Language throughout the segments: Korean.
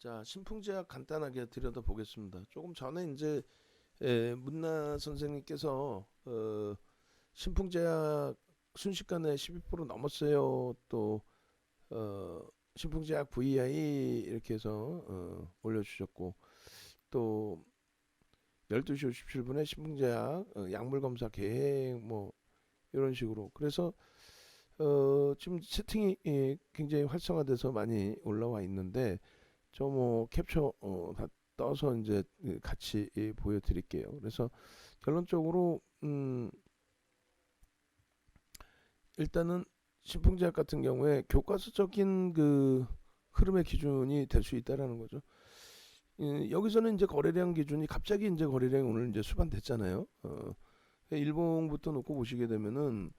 자, 신풍제약 간단하게 들여다보겠습니다. 조금 전에 이제 문나 선생님께서 신풍제약 순식간에 12% 넘었어요. 또 신풍제약 VI 이렇게 해서 올려주셨고, 또 12시 57분에 신풍제약 약물 검사 계획 뭐 이런 식으로. 그래서 지금 채팅이 굉장히 활성화돼서 많이 올라와 있는데, 저 뭐 캡처 다 떠서 이제 같이 보여드릴게요. 그래서 결론적으로 일단은 신풍제약 같은 경우에 교과서적인 그 흐름의 기준이 될 수 있다라는 거죠. 여기서는 이제 거래량 기준이 갑자기 이제 거래량이 오늘 이제 수반됐잖아요. 일봉부터 놓고 보시게 되면은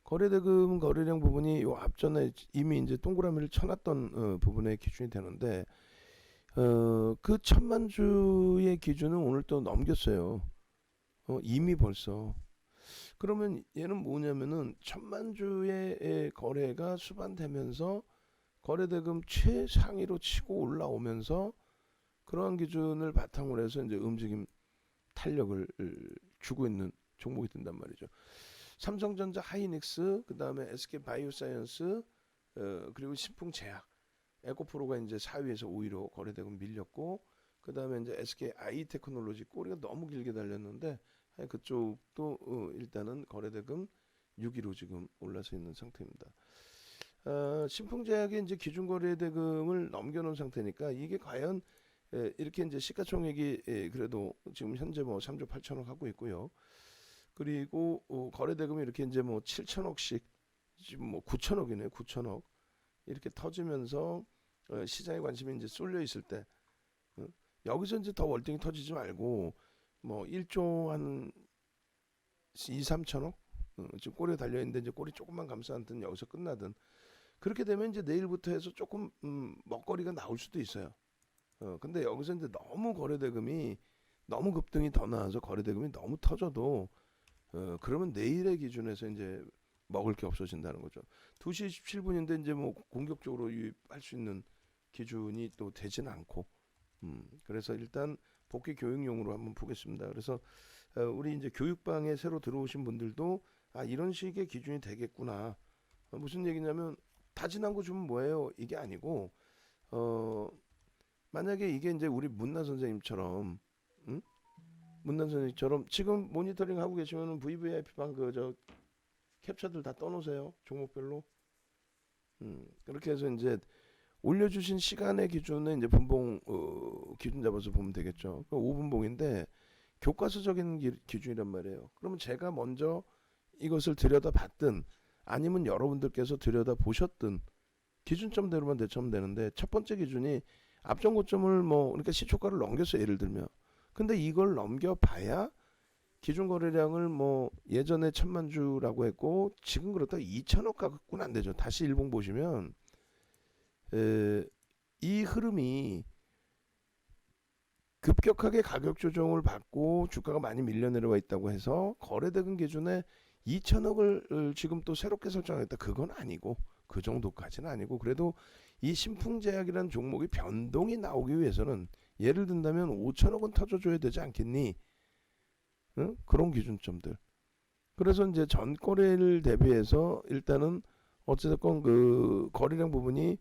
거래대금 거래량 부분이 요 앞전에 이미 이제 동그라미를 쳐놨던 부분의 기준이 되는데, 그 1000만 주의 기준은 오늘 또 넘겼어요. 이미 벌써. 그러면 얘는 뭐냐면은 1000만 주의 거래가 수반되면서 거래대금 최상위로 치고 올라오면서 그러한 기준을 바탕으로 해서 이제 움직임 탄력을 주고 있는 종목이 된단 말이죠. 삼성전자, 하이닉스, 그 다음에 SK바이오사이언스, 그리고 신풍제약, 에코프로가 이제 4위에서 5위로 거래대금 밀렸고, 그 다음에 이제 SK 아이테크놀로지 꼬리가 너무 길게 달렸는데 그쪽도 일단은 거래대금 6위로 지금 올라서 있는 상태입니다. 신풍제약의 이제 기준 거래대금을 넘겨놓은 상태니까 이게 과연 이렇게 이제 시가총액이 그래도 지금 현재 뭐 3조 8천억 하고 있고요. 그리고 거래대금이 이렇게 이제 뭐 7천억씩 지금 뭐 9천억이네요. 9천억 이렇게 터지면서 시장의 관심이 이제 쏠려 있을 때 여기서 이제 더 월등히 터지지 말고 뭐 1조 한 2, 3천억 지금 꼬리에 달려 있는데 이제 꼬리 조금만 감싸든 여기서 끝나든 그렇게 되면 이제 내일부터 해서 조금 먹거리가 나올 수도 있어요. 근데 여기서 이제 너무 거래대금이 너무 급등이 더 나와서 거래대금이 너무 터져도 그러면 내일의 기준에서 이제 먹을 게 없어진다는 거죠. 2시 27분인데 이제 뭐 공격적으로 유입할 수 있는 기준이 또 되진 않고, 그래서 일단 복귀 교육용으로 한번 보겠습니다. 그래서 우리 이제 교육방에 새로 들어오신 분들도 이런 식의 기준이 되겠구나. 무슨 얘기냐면 다 지난 거 주면 뭐예요? 이게 아니고 만약에 이게 이제 우리 문나 선생님처럼 문난 선생님처럼 지금 모니터링 하고 계시면 VVIP 방 그 저 캡처들 다 떠놓으세요. 종목별로. 그렇게 해서 이제 올려주신 시간의 기준에 이제 분봉 기준 잡아서 보면 되겠죠. 5분봉인데 교과서적인 기준이란 말이에요. 그러면 제가 먼저 이것을 들여다봤든 아니면 여러분들께서 들여다보셨든 기준점대로만 대처하면 되는데, 첫 번째 기준이 앞전 고점을 뭐 그러니까 시초가를 넘겼어요. 예를 들면. 근데 이걸 넘겨봐야 기준 거래량을 뭐 예전에 1000만 주라고 했고 지금 그렇다 2000억 갖고는 안 되죠. 다시 일봉 보시면 이 흐름이 급격하게 가격 조정을 받고 주가가 많이 밀려 내려와 있다고 해서 거래대금 기준에 2000억을 지금 또 새롭게 설정하겠다, 그건 아니고 그 정도까지는 아니고, 그래도 이 신풍제약이라는 종목이 변동이 나오기 위해서는 예를 든다면 5천억은 터져줘야 되지 않겠니? 응? 그런 기준점들. 그래서 이제 전 거래를 대비해서 일단은 어찌됐건 그 거래량 부분이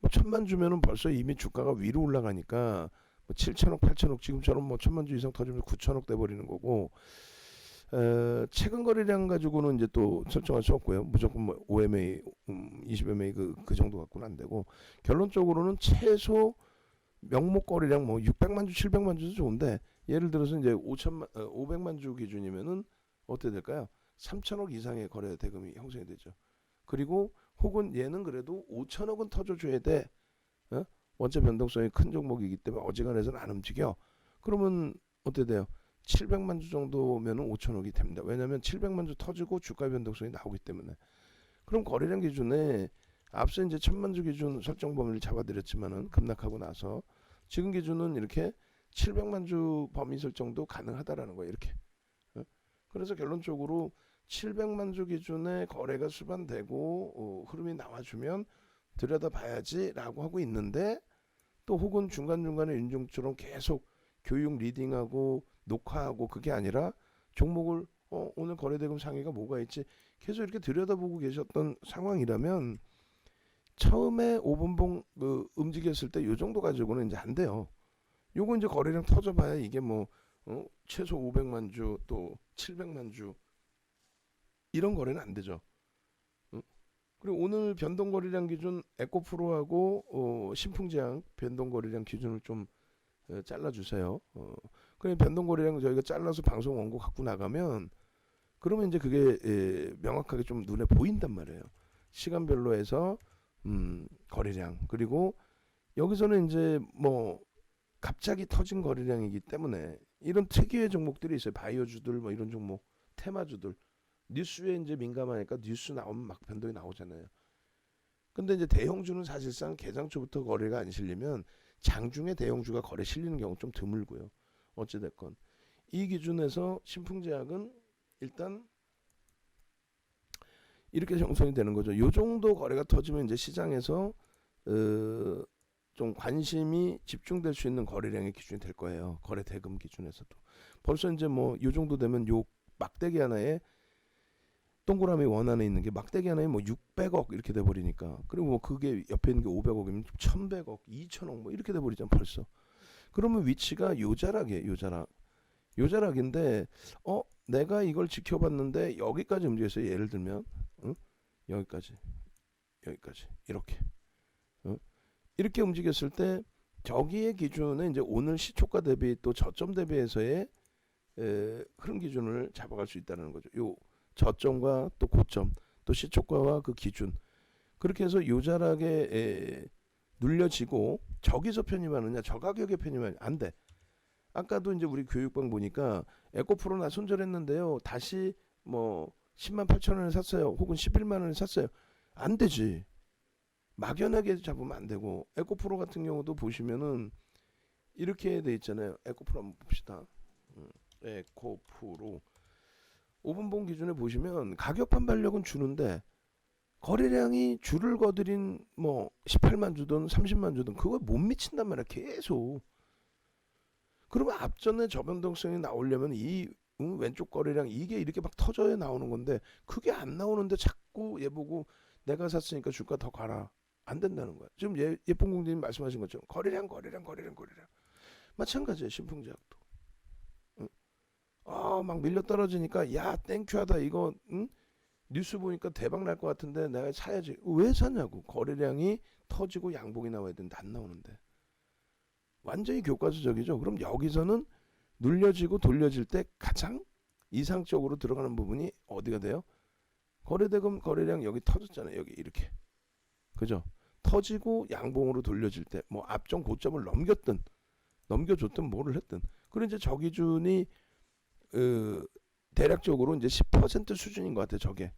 뭐 1000만 주면은 벌써 이미 주가가 위로 올라가니까 뭐 7천억, 8천억 지금처럼 뭐 1000만 주 이상 터지면 9천억 돼 버리는 거고, 최근 거래량 가지고는 이제 또 설정할 수 없고요. 무조건 뭐 5MA, 20MA 그 정도 갖고는 안 되고, 결론적으로는 최소 명목 거래량 뭐 600만 주, 700만 주도 좋은데 예를 들어서 이제 500만 주 기준이면은 어떻게 될까요? 3천억 이상의 거래 대금이 형성이 되죠. 그리고 혹은 얘는 그래도 5천억은 터져줘야 돼. 원체 변동성이 큰 종목이기 때문에 어지간해서는 안 움직여. 그러면 어떻게 돼요? 700만 주 정도면은 5천억이 됩니다. 왜냐하면 700만 주 터지고 주가 변동성이 나오기 때문에. 그럼 거래량 기준에 앞서 이제 1000만 주 기준 설정 범위를 잡아드렸지만은 급락하고 나서 지금 기준은 이렇게 700만 주 범위 설정도 가능하다라는 거예요. 이렇게. 그래서 결론적으로 700만 주 기준에 거래가 수반되고 흐름이 나와주면 들여다봐야지라고 하고 있는데, 또 혹은 중간중간에 윤종처럼 계속 교육 리딩하고 녹화하고 그게 아니라 종목을 오늘 거래대금 상위가 뭐가 있지 계속 이렇게 들여다보고 계셨던 상황이라면 처음에 5분봉 그 움직였을 때 요 정도 가지고는 이제 안 돼요. 요거 이제 거래량 터져봐야 이게 뭐 최소 500만 주 또 700만 주 이런 거래는 안 되죠. 그리고 오늘 변동거래량 기준 에코프로하고 신풍제약 변동거래량 기준을 좀 잘라주세요. 그냥 변동거래량 저희가 잘라서 방송 원고 갖고 나가면 그러면 이제 그게 명확하게 좀 눈에 보인단 말이에요. 시간별로 해서 거래량 그리고 여기서는 이제 뭐 갑자기 터진 거래량이기 때문에 이런 특유의 종목들이 있어요. 바이오주들 뭐 이런 종목, 테마주들 뉴스에 이제 민감하니까 뉴스 나오면 막 변동이 나오잖아요. 근데 이제 대형주는 사실상 개장 초부터 거래가 안 실리면 장중에 대형주가 거래 실리는 경우 좀 드물고요. 어찌됐건 이 기준에서 신풍제약은 일단 이렇게 형성이 되는 거죠. 요 정도 거래가 터지면 이제 시장에서 좀 관심이 집중될 수 있는 거래량의 기준이 될 거예요. 거래 대금 기준에서도. 벌써 이제 뭐 요 정도 되면 요 막대기 하나에 동그라미 원 안에 있는 게 막대기 하나에 뭐 600억 이렇게 돼 버리니까 그리고 뭐 그게 옆에 있는 게 500억이면 1100억, 2000억 뭐 이렇게 돼 버리잖아 벌써. 그러면 위치가 요자락인데 내가 이걸 지켜봤는데 여기까지 움직였어요. 예를 들면 여기까지 이렇게 이렇게 움직였을 때 저기의 기준은 이제 오늘 시초가 대비 또 저점 대비해서의 흐름 기준을 잡아갈 수 있다는 거죠. 요 저점과 또 고점 또 시초가와 그 기준 그렇게 해서 요자락에 눌려지고 저기서 편입하느냐 저 가격에 편입하느냐 안 돼. 아까도 이제 우리 교육방 보니까 에코프로 나 손절했는데요. 다시 뭐 10만 8천 원에 샀어요. 혹은 11만 원에 샀어요. 안 되지. 막연하게 잡으면 안 되고 에코프로 같은 경우도 보시면은 이렇게 돼 있잖아요. 에코프로 한번 봅시다. 에코프로 5분봉 기준에 보시면 가격 반발력은 주는데 거래량이 줄을 거드린 뭐 18만 주든 30만 주든 그거 못 미친단 말이야. 계속. 그러면 앞전에 저변동성이 나오려면 이 왼쪽 거래량 이게 이렇게 막 터져야 나오는 건데 그게 안 나오는데 자꾸 얘 보고 내가 샀으니까 주가 더 가라. 안 된다는 거야. 지금 예쁜 공주님 말씀하신 것처럼 거래량 마찬가지예요. 신풍제약도. 막 밀려 떨어지니까 야 땡큐하다 이거 뉴스 보니까 대박 날 것 같은데 내가 사야지. 왜 사냐고. 거래량이 터지고 양봉이 나와야 되는데 안 나오는데. 완전히 교과서적이죠. 그럼 여기서는 눌려지고 돌려질 때 가장 이상적으로 들어가는 부분이 어디가 돼요? 거래대금 거래량 여기 터졌잖아요. 여기 이렇게. 그죠? 터지고 양봉으로 돌려질 때 뭐 앞전 고점을 넘겨줬든 뭐를 했든 그리고 이제 저 기준이 대략적으로 이제 10% 수준인 것 같아요. 저게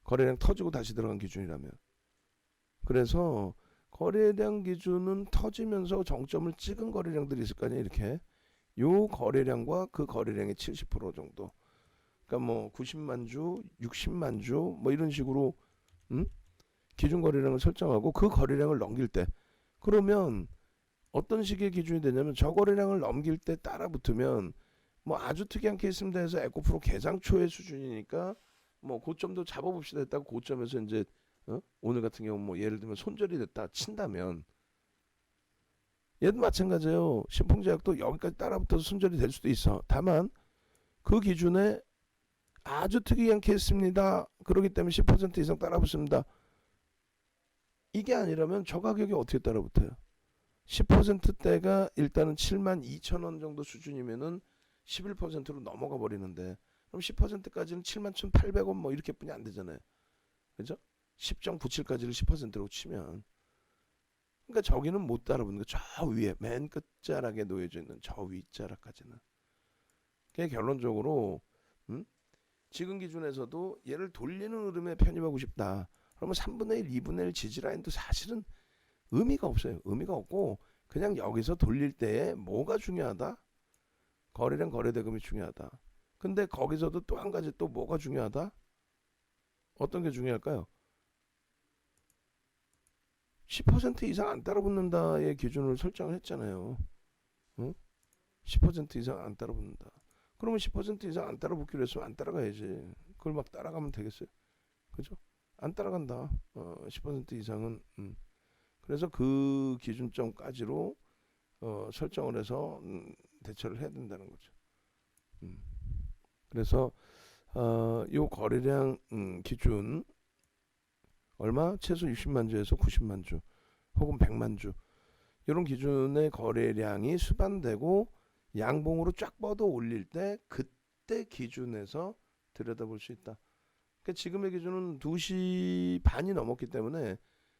거래량 터지고 다시 들어간 기준이라면. 그래서 거래량 기준은 터지면서 정점을 찍은 거래량들이 있을 거 아니에요. 이렇게 요 거래량과 그 거래량의 70% 정도. 그러니까 뭐 90만 주, 60만 주 뭐 이런 식으로 기준 거래량을 설정하고 그 거래량을 넘길 때 그러면 어떤 식의 기준이 되냐면 저 거래량을 넘길 때 따라 붙으면 뭐 아주 특이한 케이스입니다 해서 에코프로 개장 초의 수준이니까 뭐 고점도 잡아봅시다 했다고 고점에서 이제 오늘 같은 경우 뭐 예를 들면 손절이 됐다 친다면 얘도 마찬가지예요. 신풍제약도 여기까지 따라붙어서 손절이 될 수도 있어. 다만 그 기준에 아주 특이한 케이스입니다. 그렇기 때문에 10% 이상 따라붙습니다. 이게 아니라면 저 가격이 어떻게 따라붙어요? 10%대가 일단은 7만 2천 원 정도 수준이면은 11%로 넘어가 버리는데 그럼 10%까지는 7만 1,800원 뭐 이렇게뿐이 안 되잖아요. 그죠? 10.97까지를 10%로 치면 그러니까 저기는 못 따라붙는 거. 저 위에 맨 끝자락에 놓여져 있는 저 윗자락까지는. 그게 결론적으로 지금 기준에서도 얘를 돌리는 흐름에 편입하고 싶다. 그러면 3분의 1, 2분의 1 지지라인도 사실은 의미가 없어요. 의미가 없고 그냥 여기서 돌릴 때에 뭐가 중요하다? 거래량 거래대금이 중요하다. 근데 거기서도 또 한 가지 또 뭐가 중요하다? 어떤 게 중요할까요? 10% 이상 안 따라붙는다의 기준을 설정을 했잖아요. 어? 10% 이상 안 따라붙는다. 그러면 10% 이상 안 따라붙기로 했으면 안 따라가야지. 그걸 막 따라가면 되겠어요? 그죠? 안 따라간다. 10% 이상은. 그래서 그 기준점까지로 설정을 해서 대처를 해야 된다는 거죠. 그래서 요 거래량 기준 얼마? 최소 60만 주에서 90만 주 혹은 100만 주 이런 기준의 거래량이 수반되고 양봉으로 쫙 뻗어 올릴 때 그때 기준에서 들여다볼 수 있다. 그러니까 지금의 기준은 2시 반이 넘었기 때문에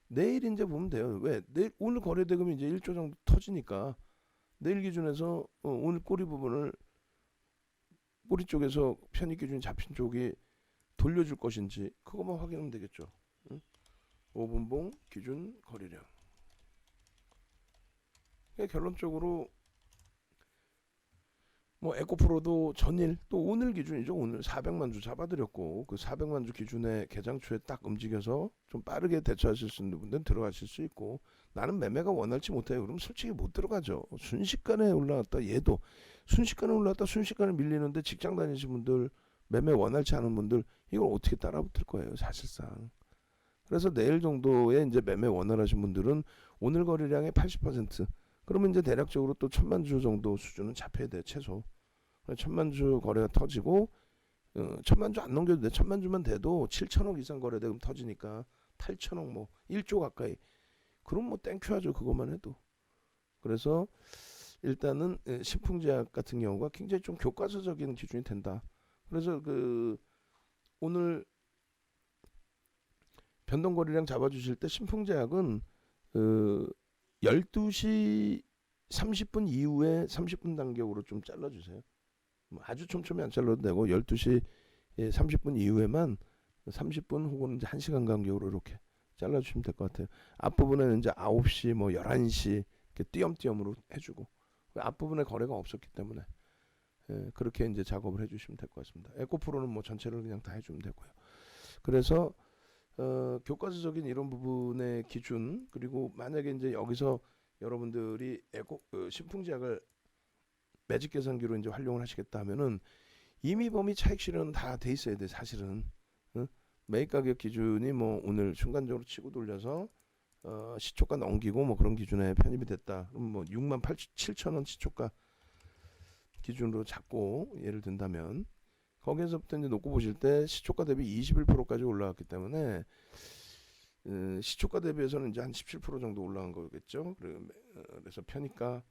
내일 이제 보면 돼요. 왜? 내일 오늘 거래 대금이 이제 1조 정도 터지니까 내일 기준에서 오늘 꼬리 부분을 꼬리 쪽에서 편입 기준이 잡힌 쪽이 돌려줄 것인지 그것만 확인하면 되겠죠. 응? 5분봉 기준 거래량. 그러니까 결론적으로 뭐 에코프로도 전일 또 오늘 기준이죠. 오늘 400만 주 잡아드렸고 그 400만 주 기준의 개장초에 딱 움직여서 좀 빠르게 대처하실 수 있는 분들은 들어가실 수 있고 나는 매매가 원활치 못해요. 그럼 솔직히 못 들어가죠. 순식간에 올라갔다 얘도 순식간에 올라갔다 순식간에 밀리는데 직장 다니시는 분들 매매 원활치 않은 분들 이걸 어떻게 따라붙을 거예요 사실상. 그래서 내일 정도에 이제 매매 원활하신 분들은 오늘 거래량의 80% 그러면 이제 대략적으로 또 1000만 주 정도 수준은 잡혀야 돼 최소. 1000만 주 거래가 터지고 1000만 주 안 넘겨도 돼. 1000만 주만 돼도 7천억 이상 거래대금 터지니까 8천억 뭐 1조 가까이. 그럼 뭐 땡큐하죠 그것만 해도. 그래서 일단은 신풍제약 같은 경우가 굉장히 좀 교과서적인 기준이 된다. 그래서 그 오늘 변동거래량 잡아주실 때 신풍제약은 그 12시 30분 이후에 30분 간격으로 좀 잘라주세요. 뭐 아주 촘촘히 안 잘라도 되고 12시 30분 이후에만 30분 혹은 이제 1시간 간격으로 이렇게 잘라주시면 될 것 같아요. 앞부분에는 이제 9시 뭐 11시 이렇게 띄엄띄엄으로 해주고 앞부분에 거래가 없었기 때문에 그렇게 이제 작업을 해주시면 될 것 같습니다. 에코프로는 뭐 전체를 그냥 다 해주면 되고요. 그래서 교과서적인 이런 부분의 기준 그리고 만약에 이제 여기서 여러분들이 신풍제약을 매직 계산기로 이제 활용을 하시겠다 하면은 이미 범위 차익 실현은 다 돼 있어야 돼 사실은. 매입 가격 기준이 뭐 오늘 순간적으로 치고 돌려서 시초가 넘기고 뭐 그런 기준에 편입이 됐다. 그럼 뭐 6만 7천 원 시초가 기준으로 잡고 예를 든다면 거기에서부터 이제 놓고 보실 때 시초가 대비 21%까지 올라왔기 때문에 시초가 대비해서는 이제 한 17% 정도 올라간 거겠죠. 그래서 편입가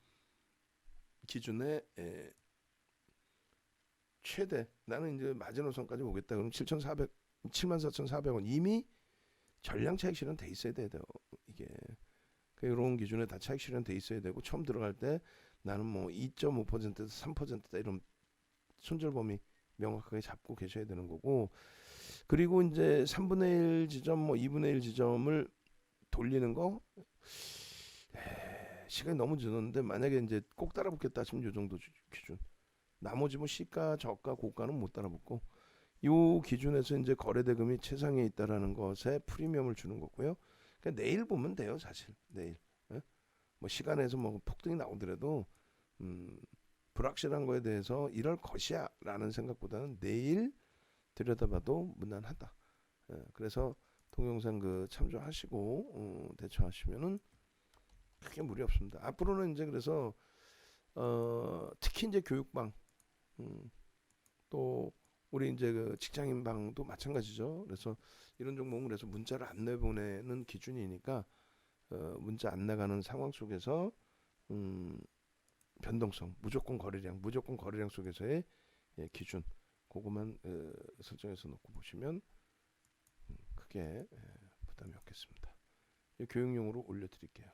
기준에 최대 나는 이제 마지노선까지 오겠다. 그럼 74,400원 이미 전량 차익 실현 돼 있어야 돼요. 이게 이런 기준에 다 차익 실현 돼 있어야 되고 처음 들어갈 때 나는 뭐 2.5%에서 3%다 이런 손절 범위 명확하게 잡고 계셔야 되는 거고 그리고 이제 3분의 1 지점 뭐 2분의 1 지점을 돌리는 거 시간이 너무 늦었는데 만약에 이제 꼭 따라붙겠다 하시면 요 정도 기준 나머지 뭐 시가 저가 고가는 못 따라붙고 요 기준에서 이제 거래대금이 최상에 있다라는 것에 프리미엄을 주는 거고요. 그러니까 내일 보면 돼요 사실 내일 뭐 시간에서 뭐 폭등이 나오더라도 불확실한 거에 대해서 이럴 것이야 라는 생각보다는 내일 들여다봐도 무난하다. 그래서 동영상 그 참조하시고 대처하시면은 크게 무리 없습니다. 앞으로는 이제 그래서 특히 이제 교육방 또 우리 이제 그 직장인 방도 마찬가지죠. 그래서 이런 종목은 그래서 문자를 안 내보내는 기준이니까 문자 안 나가는 상황 속에서 변동성, 무조건 거래량 속에서의 기준 그거만 설정해서 놓고 보시면 크게 부담이 없겠습니다. 교육용으로 올려드릴게요.